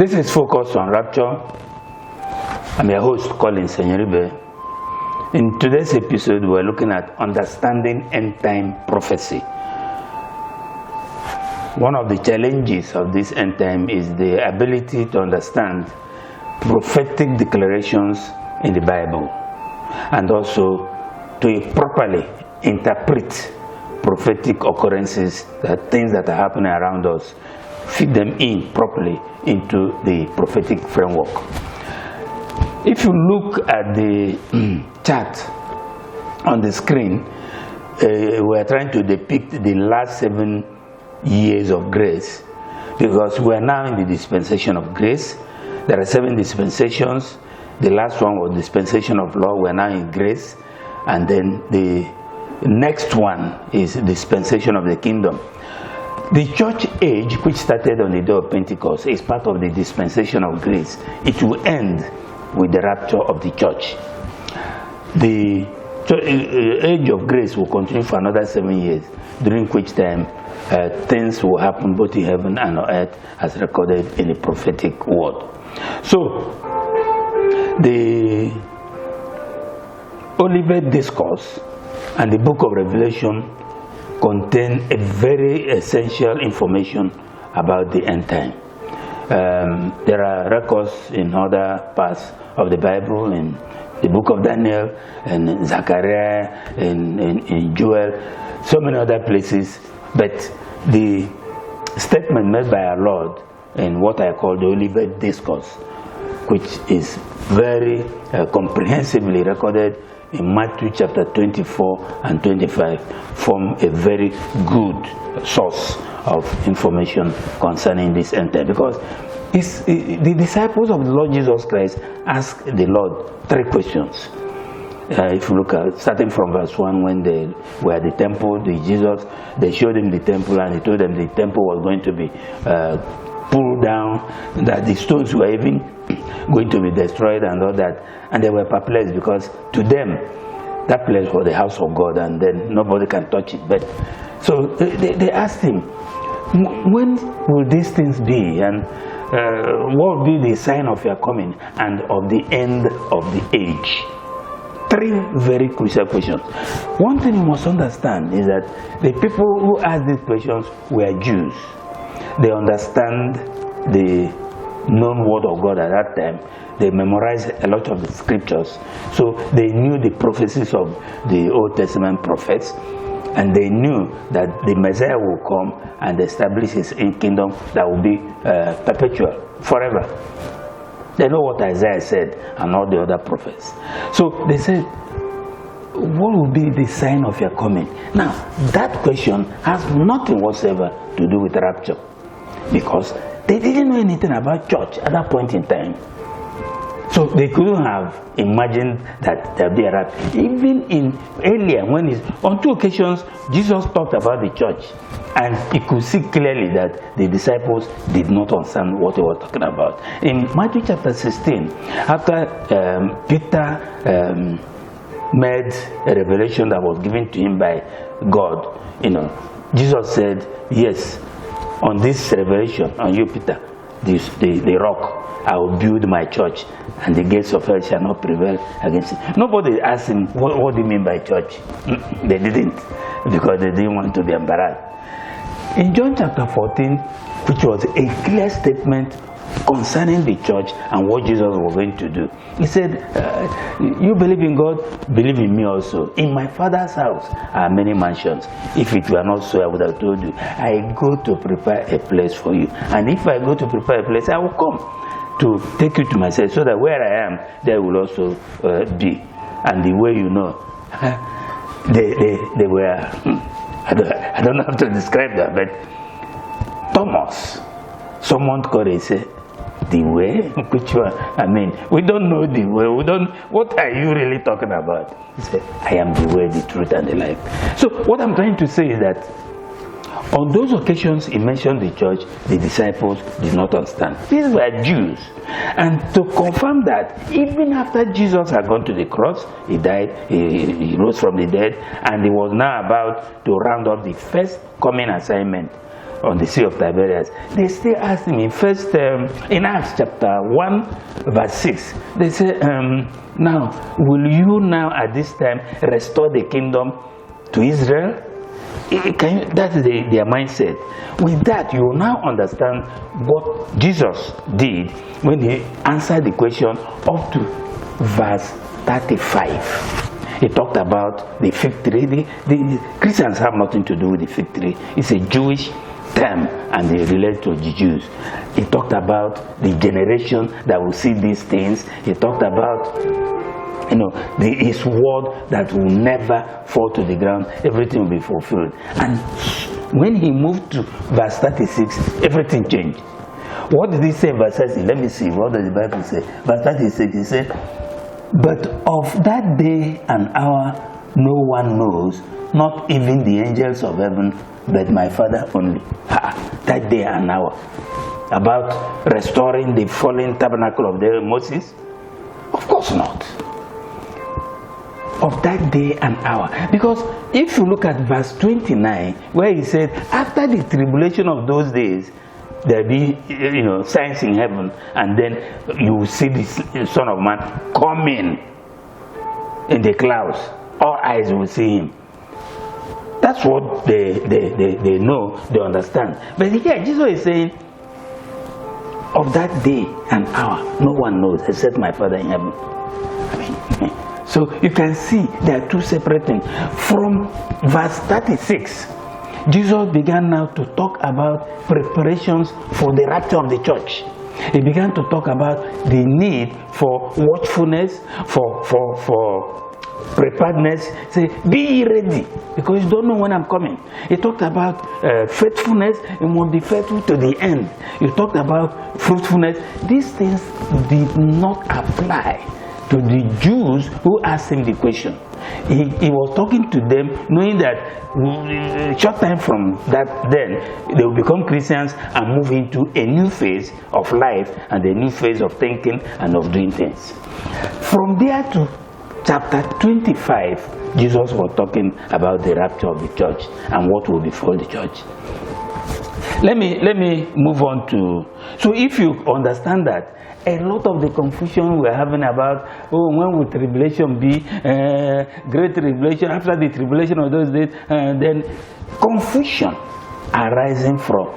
This is Focus on Rapture. I'm your host, Colin Senyeribe. In today's episode, we're looking at understanding end-time prophecy. One of the challenges of this end time is the ability to understand prophetic declarations in the Bible and also to properly interpret prophetic occurrences, that things that are happening around us, fit them in properly into the prophetic framework. If you look at the chart on the screen, we're trying to depict the last 7 years of grace, because we're now in the dispensation of grace. There are 7 dispensations. The last one was dispensation of law. We're now in grace, and then the next one is dispensation of the kingdom. The church age, which started on the day of Pentecost, is part of the dispensation of grace. It will end with the rapture of the church. The age of grace will continue for another 7 years, during which time things will happen both in heaven and on earth as recorded in the prophetic word. So, the Olivet Discourse and the book of Revelation contain a very essential information about the end time. There are records in other parts of the Bible, in the book of Daniel, and Zechariah, in Joel, so many other places. But the statement made by our Lord in what I call the Olivet Discourse, which is very comprehensively recorded in Matthew chapter 24 and 25, form a very good source of information concerning this end time. Because the disciples of the Lord Jesus Christ asked the Lord 3 questions. If you look at, starting from verse 1, when they were at the temple, they showed him the temple, and he told them the temple was going to be pulled down, that the stones were even going to be destroyed and all that. And they were perplexed, because to them that place was the house of God, and then nobody can touch it. But so they asked him, when will these things be, and what will be the sign of your coming and of the end of the age? 3 very crucial questions. One thing you must understand is that the people who asked these questions were Jews. They understand the known word of God at that time. They memorized a lot of the scriptures, so they knew the prophecies of the Old Testament prophets, and they knew that the Messiah will come and establish his kingdom that will be perpetual, forever. They know what Isaiah said and all the other prophets. So they said, what will be the sign of your coming? Now, that question has nothing whatsoever to do with rapture, because they didn't know anything about church at that point in time. So they couldn't have imagined that there would be a rapture. Even in earlier, on 2 occasions, Jesus talked about the church, and he could see clearly that the disciples did not understand what he was talking about. In Matthew chapter 16, after Peter made a revelation that was given to him by God, Jesus said, yes, on this revelation, on you, Peter, the rock, I will build my church, and the gates of hell shall not prevail against it. Nobody asked him, what do you mean by church? They didn't, because they didn't want to be embarrassed. In John chapter 14, which was a clear statement concerning the church and what Jesus was going to do, he said, you believe in God, believe in me also. In my Father's house are many mansions. If it were not so, I would have told you, I go to prepare a place for you. And if I go to prepare a place, I will come to take you to myself, so that where I am, there will also be. And the way they were, I don't have to describe that, but Thomas, someone called and said, the way? Which one? I mean, we don't know the way. What are you really talking about? He said, I am the way, the truth, and the life. So what I'm trying to say is that on those occasions he mentioned the church, the disciples did not understand. These were Jews. And to confirm that, even after Jesus had gone to the cross, he died, he rose from the dead, and he was now about to round up the first coming assignment on the Sea of Tiberias, they still asked him in Acts chapter 1 verse 6, they say, now will you now at this time restore the kingdom to Israel? That is their mindset. With that, you will now understand what Jesus did when he answered the question up to verse 35. He talked about the fig tree. The Christians have nothing to do with the fig tree. It's a Jewish term and they relate to the Jews. He talked about the generation that will see these things. He talked about his word that will never fall to the ground. Everything will be fulfilled. And when he moved to verse 36, everything changed. What did he say in verse 36? Let me see. What does the Bible say? Verse 36, he said, but of that day and hour no one knows, not even the angels of heaven, but my Father only. That day and hour. About restoring the fallen tabernacle of Moses? Of course not. Of that day and hour. Because if you look at verse 29, where he said, after the tribulation of those days, there be signs in heaven, and then you will see the Son of Man coming in the clouds. All eyes will see him. That's what they know, they understand. But here Jesus is saying, of that day and hour no one knows except my Father in heaven. So you can see there are two separate things. From verse 36, Jesus began now to talk about preparations for the rapture of the church. He began to talk about the need for watchfulness, for preparedness. Say, be ye ready, because you don't know when I'm coming. He talked about faithfulness. You must be faithful to the end. You talked about fruitfulness. These things did not apply to the Jews who asked him the question. He was talking to them knowing that short time from that then they will become Christians and move into a new phase of life and a new phase of thinking and of doing things. From there to chapter 25, Jesus was talking about the rapture of the church and what will befall the church. Let me move on to, so if you understand that, a lot of the confusion we're having about, when will tribulation be, great tribulation, after the tribulation of those days, then confusion arising from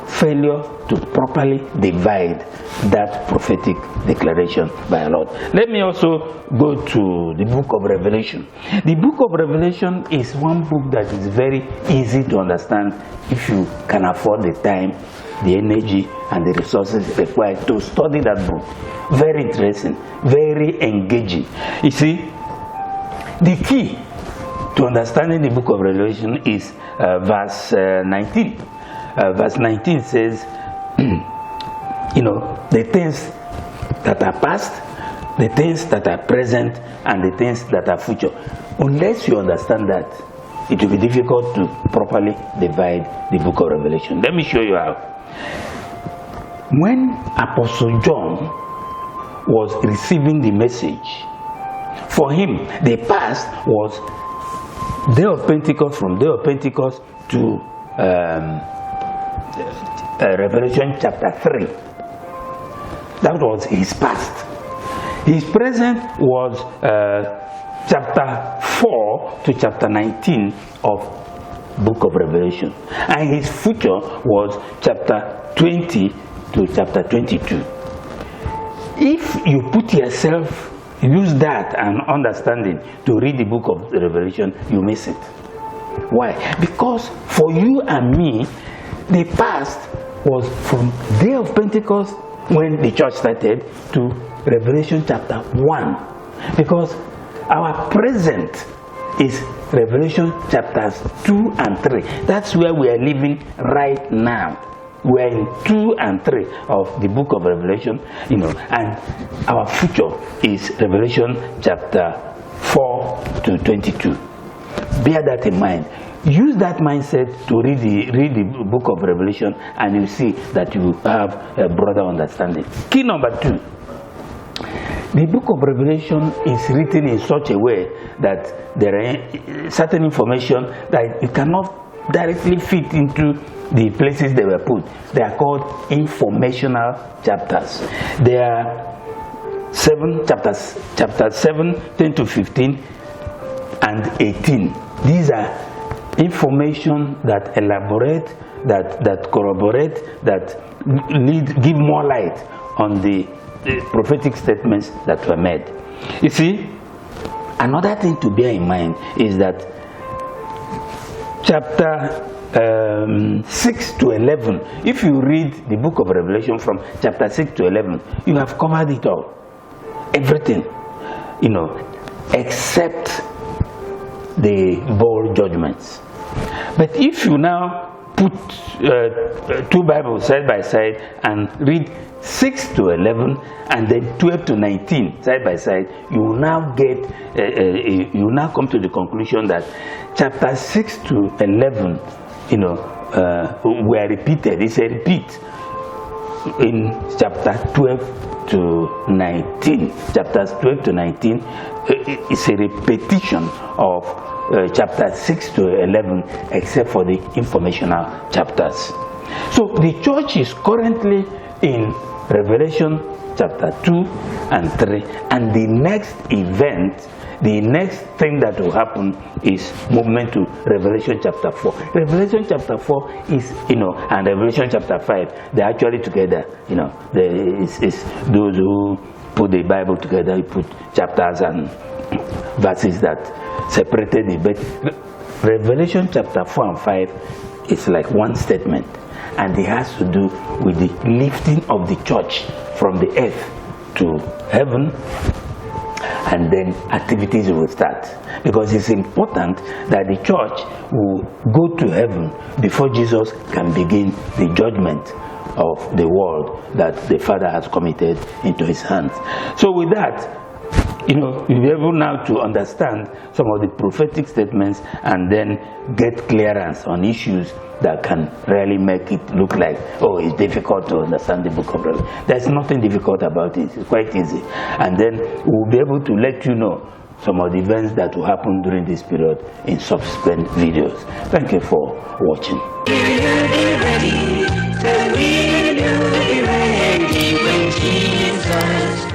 failure to properly divide that prophetic declaration by our Lord. Let me also go to the book of Revelation. The book of Revelation is one book that is very easy to understand if you can afford the time, the energy and the resources required to study that book. Very interesting, very engaging. You see, the key to understanding the book of Revelation is verse 19. Verse 19 says, the things that are past, the things that are present, and the things that are future. Unless you understand that, it will be difficult to properly divide the book of Revelation. Let me show you how. When Apostle John was receiving the message, for him the past was day of Pentecost, from day of Pentecost to Revelation chapter 3. That was his past. His present was chapter 4 to chapter 19 of book of Revelation, and his future was chapter 20 to chapter 22. If you put yourself, use that and understanding to read the book of Revelation, you miss it. Why? Because for you and me, the past was from day of Pentecost when the church started to Revelation chapter 1, because our present is Revelation chapters 2 and 3. That's where we are living right now. We are in 2 and 3 of the book of Revelation, and our future is Revelation chapter 4 to 22. Bear that in mind. Use that mindset to read the book of Revelation, and you see that you have a broader understanding. Key number 2. The book of Revelation is written in such a way that there are certain information that you cannot directly fit into the places they were put. They are called informational chapters. There are 7 chapters, chapter 7, 10 to 15, and 18. These are information that elaborate, that corroborate, that give more light on the prophetic statements that were made. You see, another thing to bear in mind is that chapter 6 to 11, if you read the book of Revelation from chapter 6 to 11, you have covered it all. Everything, except the bowl judgments. But if you now put 2 Bibles side by side and read 6 to 11 and then 12 to 19 side by side, you will now come to the conclusion that chapter 6 to 11, were repeated. It's a repeat in chapter 12 to 19. Chapters 12 to 19 is a repetition of chapter 6 to 11, except for the informational chapters. So the church is currently in Revelation chapter 2 and 3, and the next event, the next thing that will happen is movement to Revelation chapter 4. Revelation chapter 4 is, and Revelation chapter 5, they're actually together. It's those who put the Bible together, you put chapters and verses that separated it. But Revelation chapter 4 and 5 is like one statement, and it has to do with the lifting of the church from the earth to heaven, and then activities will start. Because it's important that the church will go to heaven before Jesus can begin the judgment of the world that the Father has committed into his hands. So with that, you'll be able now to understand some of the prophetic statements and then get clearance on issues that can really make it look like, it's difficult to understand the book of Revelation. There's nothing difficult about it. It's quite easy. And then we'll be able to let you know some of the events that will happen during this period in subsequent videos. Thank you for watching. Will you be ready when Jesus